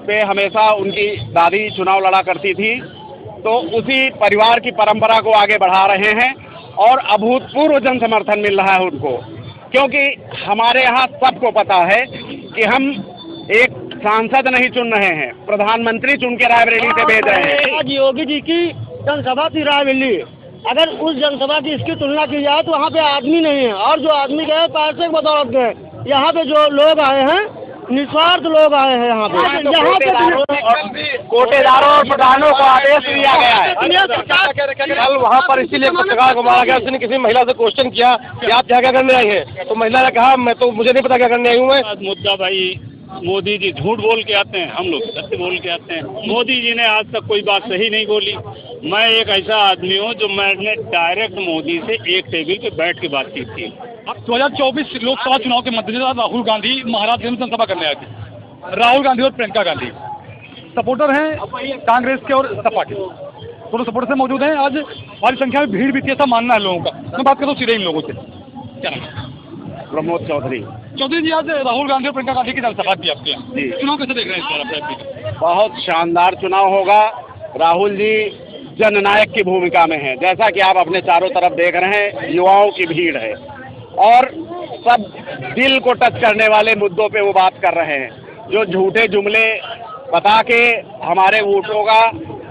पे हमेशा उनकी दादी चुनाव लड़ा करती थी, तो उसी परिवार की परंपरा को आगे बढ़ा रहे हैं और अभूतपूर्व जन समर्थन मिल रहा है उनको, क्योंकि हमारे यहाँ सबको पता है कि हम एक सांसद नहीं चुन रहे हैं, प्रधानमंत्री चुन के रायबरेली से भेज रहे हैं। आज योगी जी की जनसभा थी रायबरेली, अगर उस जनसभा की इसकी तुलना की जाए तो वहाँ पे आदमी नहीं है, और जो आदमी गए पैसे की बदौलत गए। यहाँ पे जो लोग आए हैं निस्वार्थ लोग आए हैं यहाँ पे। कोटेदारों और प्रधानों को आदेश दिया गया है। कल वहाँ पर इसीलिए पत्रकार को मारा गया, उसने किसी महिला से क्वेश्चन किया कि आप क्या करने आई हैं, तो महिला ने कहा मुझे नहीं पता क्या करने आई हूँ मैं। मुद्दा भाई, मोदी जी झूठ बोल के आते हैं, हम लोग सत्य बोल के आते हैं। मोदी जी ने आज तक कोई बात सही नहीं बोली। मैं एक ऐसा आदमी हूँ जो मैंने डायरेक्ट मोदी से एक टेबल पे बैठ के बातचीत की। अब 2024 लोकसभा चुनाव के मद्देनजर राहुल गांधी महाराष्ट्र में जनसभा करने आए थे। राहुल गांधी और प्रियंका गांधी सपोर्टर हैं कांग्रेस के और सपा के, दोनों सपोर्टर से मौजूद हैं। आज भारी संख्या में भीड़ भी थी, ऐसा मानना है लोगों का। मैं बात करता हूँ सीधे इन लोगों से। क्या नाम है? प्रमोद चौधरी। चौधरी जी, आज राहुल गांधी और प्रियंका गांधी की जनसभा थी आपके यहाँ, चुनाव कैसे देख रहे हैं इस बार? बहुत शानदार चुनाव होगा। राहुल जी जननायक की भूमिका में हैं, जैसा कि आप अपने चारों तरफ देख रहे हैं, युवाओं की भीड़ है और सब दिल को टच करने वाले मुद्दों पे वो बात कर रहे हैं। जो झूठे जुमले बता के हमारे वोटों का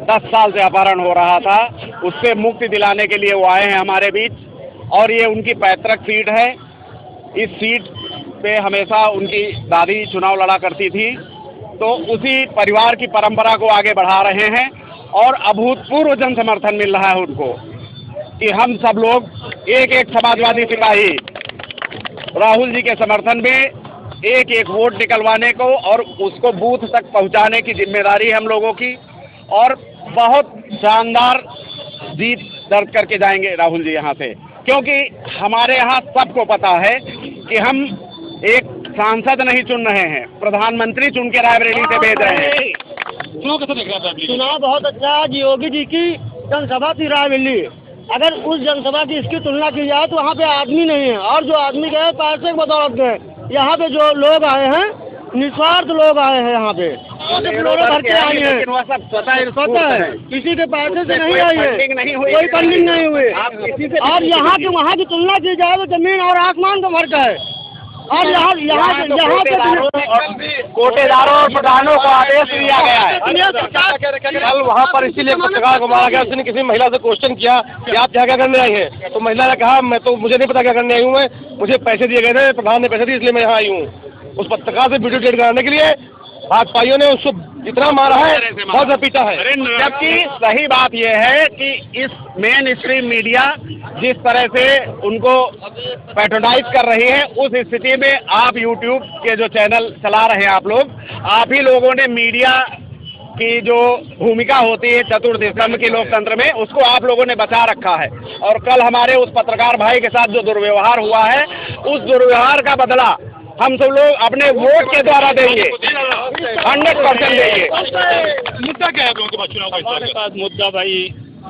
10 साल से अपहरण हो रहा था, उससे मुक्ति दिलाने के लिए वो आए हैं हमारे बीच, और ये उनकी पैतृक सीट है। इस सीट पे हमेशा उनकी दादी चुनाव लड़ा करती थी, तो उसी परिवार की परंपरा को आगे बढ़ा रहे हैं और अभूतपूर्व जन समर्थन मिल रहा है उनको, कि हम सब लोग एक एक समाजवादी सिपाही राहुल जी के समर्थन में एक एक वोट निकलवाने को और उसको बूथ तक पहुंचाने की जिम्मेदारी है हम लोगों की, और बहुत शानदार जीत दर्ज करके जाएंगे राहुल जी यहाँ से, क्योंकि हमारे यहाँ सबको पता है कि हम एक सांसद नहीं चुन रहे हैं, प्रधानमंत्री चुन के रायबरेली से भेज रहे हैं। चुनाव कैसे देख रहा है? चुनाव बहुत अच्छा है। योगी जी की जनसभा थी रायबरेली, अगर उस जनसभा की इसकी तुलना की जाए तो वहाँ पे आदमी नहीं है, और जो आदमी गए पैसे की बदौलत गए। यहाँ पे जो लोग आए हैं निस्वार्थ लोग आए हैं यहाँ पे, भर के आए हैं, पता है किसी के पैसे से नहीं आई है, कोई फंडिंग नहीं हुई। और यहाँ के वहाँ की तुलना की जाए तो जमीन और आसमान का फर्क है। और यहाँ कोटेदारों और प्रधानों को आदेश दिया गया है। कल वहाँ पर इसीलिए पत्रकार को मारा गया, उसने किसी महिला से क्वेश्चन किया कि आप क्या करने आई हैं, तो महिला ने कहा मुझे नहीं पता क्या करने आई हूँ मैं, मुझे पैसे दिए गए थे, प्रधान ने पैसे दिए इसलिए मैं यहाँ आई हूँ। उस पत्रकार से वीडियो क्लिप कराने के लिए भाजपाइयों ने उसको जितना मारा है बहुत पीटा है। जबकि सही बात यह है कि इस मेन स्ट्रीम मीडिया जिस तरह से उनको पैट्रोनाइज कर रही है, उस स्थिति में आप यूट्यूब के जो चैनल चला रहे हैं आप ही लोगों ने मीडिया की जो भूमिका होती है चतुर्थ स्तंभ के लोकतंत्र में, उसको आप लोगों ने बचा रखा है। और कल हमारे उस पत्रकार भाई के साथ जो दुर्व्यवहार हुआ है, उस दुर्व्यवहार का बदला हम सब लोग अपने वोट के द्वारा देंगे, 100% देंगे। मुद्दा क्या है लोगों के पास चुनाव का? मुद्दा भाई,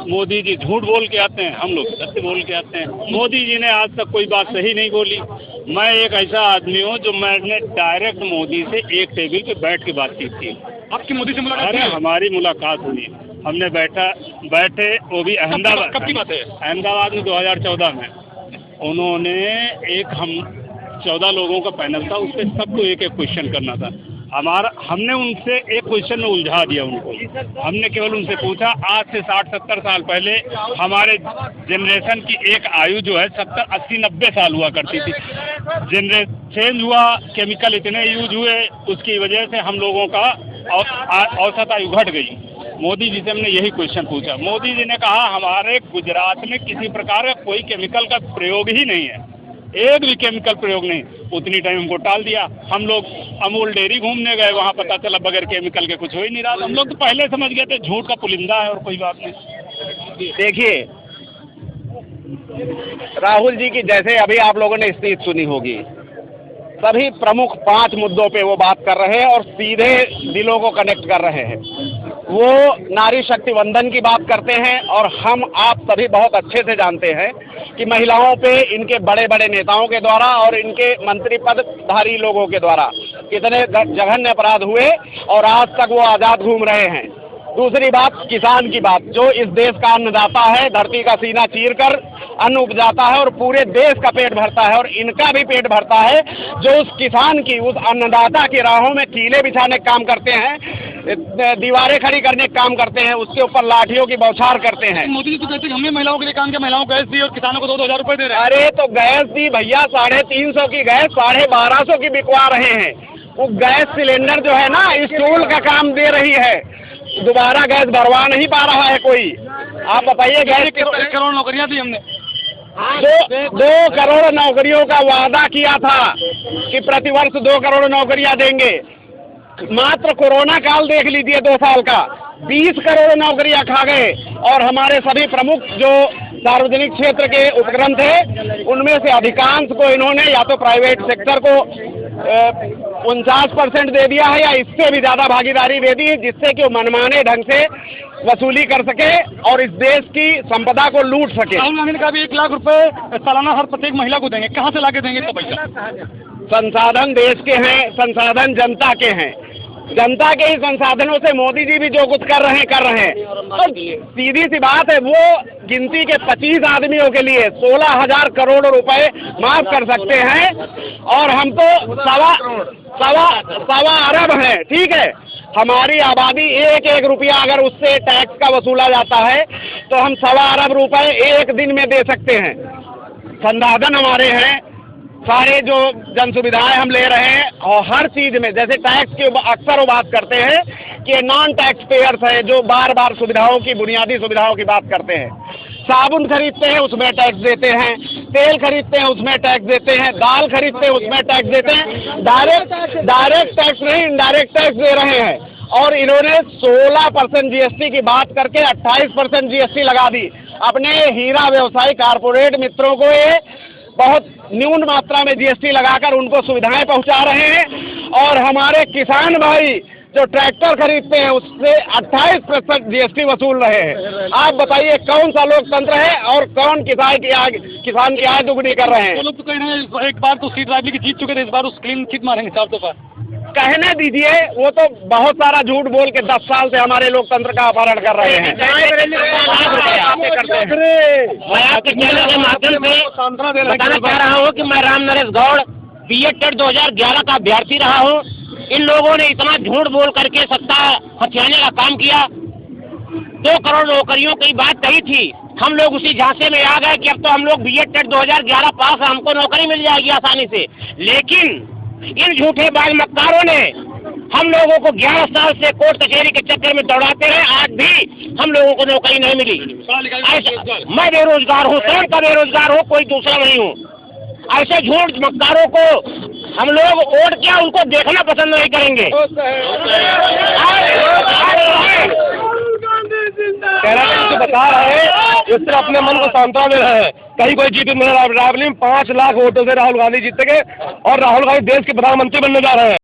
मोदी जी झूठ बोल के आते हैं, हम लोग सत्य बोल के आते हैं। मोदी जी ने आज तक कोई बात सही नहीं बोली। मैं एक ऐसा आदमी हूँ जो मैंने डायरेक्ट मोदी से एक टेबल पे बैठ के बातचीत की। आपकी मोदी से मुलाकात? अरे हमारी मुलाकात हुई, हमने बैठे, वो भी अहमदाबाद। कब की बात है? अहमदाबाद में 2014 में। उन्होंने हम 14 लोगों का पैनल था, उससे सबको एक एक क्वेश्चन करना था। हमने उनसे एक क्वेश्चन में उलझा दिया उनको। हमने केवल उनसे पूछा, आज से 60-70 साल पहले हमारे जनरेशन की एक आयु जो है 70, 80, 90 साल हुआ करती थी। जनरेशन चेंज हुआ, केमिकल इतने यूज हुए, उसकी वजह से हम लोगों का औसत आयु घट गई। मोदी जी से हमने यही क्वेश्चन पूछा। मोदी जी ने कहा हमारे गुजरात में किसी प्रकार का कोई केमिकल का प्रयोग ही नहीं है, एक भी केमिकल प्रयोग नहीं। उतनी टाइम हमको टाल दिया। हम लोग अमूल डेयरी घूमने गए, वहाँ पता चला बगैर केमिकल के कुछ हो ही नहीं रहा। हम लोग तो पहले समझ गए थे झूठ का पुलिंदा है और कोई बात नहीं। देखिए, राहुल जी की जैसे अभी आप लोगों ने स्पीच सुनी होगी, सभी प्रमुख 5 मुद्दों पे वो बात कर रहे हैं और सीधे दिलों को कनेक्ट कर रहे हैं। वो नारी शक्ति वंदन की बात करते हैं, और हम आप सभी बहुत अच्छे से जानते हैं कि महिलाओं पे इनके बड़े बड़े नेताओं के द्वारा और इनके मंत्री पदधारी लोगों के द्वारा कितने जघन्य अपराध हुए और आज तक वो आज़ाद घूम रहे हैं। दूसरी बात किसान की बात, जो इस देश का अन्नदाता है, धरती का सीना चीर कर अन्न उपजाता है और पूरे देश का पेट भरता है, और इनका भी पेट भरता है, जो उस किसान की, उस अन्नदाता की राहों में कीले बिछाने का काम करते हैं, दीवारें खड़ी करने का काम करते हैं, उसके ऊपर लाठियों की बौछार करते हैं। मोदी जी तो कहते हैं हमने महिलाओं के लिए काम किया, महिलाओं को गैस दी और किसानों को 2-2 हजार रुपए दे रहे हैं। अरे तो गैस दी भैया, 350 की गैस 1250 की बिकवा रहे हैं। वो गैस सिलेंडर जो है ना, स्टूल का काम दे रही है, दोबारा गैस भरवा नहीं पा रहा है कोई। आप बताइए गैस 1 करोड़ नौकरियां दी हमने। 2 करोड़ नौकरियों का वादा किया था कि प्रतिवर्ष 2 करोड़ नौकरियां देंगे। मात्र कोरोना काल देख लीजिए 2 साल का, 20 करोड़ नौकरियां खा गए। और हमारे सभी प्रमुख जो सार्वजनिक क्षेत्र के उपक्रम थे, उनमें से अधिकांश को इन्होंने या तो प्राइवेट सेक्टर को 49% दे दिया है या इससे भी ज़्यादा भागीदारी दे दी है, जिससे कि वो मनमाने ढंग से वसूली कर सके और इस देश की संपदा को लूट सके। राहुल गांधी ने कहा 1 लाख रुपए सालाना हर प्रत्येक महिला को देंगे, कहाँ से लाके देंगे इतना पैसा? संसाधन देश के हैं, संसाधन जनता के हैं, जनता के ही संसाधनों से मोदी जी भी जो कुछ कर रहे हैं। तो सीधी सी बात है, वो गिनती के 25 आदमियों के लिए 16,000 करोड़ रुपए माफ कर सकते हैं, और हम तो सवा अरब हैं। ठीक है, हमारी आबादी 1-1 रुपया अगर उससे टैक्स का वसूला जाता है तो हम 1.25 अरब रुपए एक दिन में दे सकते हैं। संसाधन हमारे हैं, सारे जो जन सुविधाएं हम ले रहे हैं, और हर चीज में जैसे टैक्स की अक्सर वो बात करते हैं कि नॉन टैक्स पेयर्स है, जो बार बार सुविधाओं की, बुनियादी सुविधाओं की बात करते हैं। साबुन खरीदते हैं उसमें टैक्स देते हैं, तेल खरीदते हैं उसमें टैक्स देते हैं, दाल खरीदते हैं उसमें टैक्स देते हैं। डायरेक्ट टैक्स नहीं, इनडायरेक्ट टैक्स दे रहे हैं। और इन्होंने 16% जीएसटी की बात करके 28% जीएसटी लगा दी। अपने हीरा व्यवसायी कारपोरेट मित्रों को ये बहुत न्यून मात्रा में जीएसटी लगाकर उनको सुविधाएं पहुंचा रहे हैं, और हमारे किसान भाई जो ट्रैक्टर खरीदते हैं उससे 28% जीएसटी वसूल रहे हैं। आप बताइए कौन सा लोकतंत्र है और कौन किसान की आय दुगनी कर रहे हैं? वो लोग तो कह रहे हैं एक बार तो सीट राजनीति की जीत चुके थे, इस बार उस क्लीन चिट मारेंगे 4 दफा। कहने दीजिए, वो तो बहुत सारा झूठ बोल के 10 साल से हमारे लोकतंत्र का अपहरण कर रहे हैं। मैं आपके चैनल के माध्यम से बताना चाह रहा हूँ कि मैं राम नरेश गौड़ बीएड टेट 2011 का अभ्यर्थी रहा हूँ। इन लोगों ने इतना झूठ बोल करके सत्ता हथियाने का काम किया। 2 करोड़ नौकरियों की बात कही थी, हम लोग उसी झांसे में आ गए कि अब तो हम लोग बीएड टेट 2011 पास, हमको नौकरी मिल जाएगी आसानी से। लेकिन इन झूठे बाल मक्कारों ने हम लोगों को 11 साल से कोर्ट कचहरी के चक्कर में दौड़ाते रहे, आज भी हम लोगों को नौकरी नहीं मिली। मैं बेरोजगार हूँ, स्वयं का बेरोजगार हूँ, कोई दूसरा नहीं हूँ। ऐसे झूठ मक्कारों को हम लोग वोट क्या, उनको देखना पसंद नहीं करेंगे। बता रहे हैं, इस तरह अपने मन को सांत्वना दे रहे हैं। कहीं कोई जीते मेरे रावली में 5 लाख वोटों से राहुल गांधी जीतेंगे और राहुल गांधी देश के प्रधानमंत्री बनने जा रहे हैं।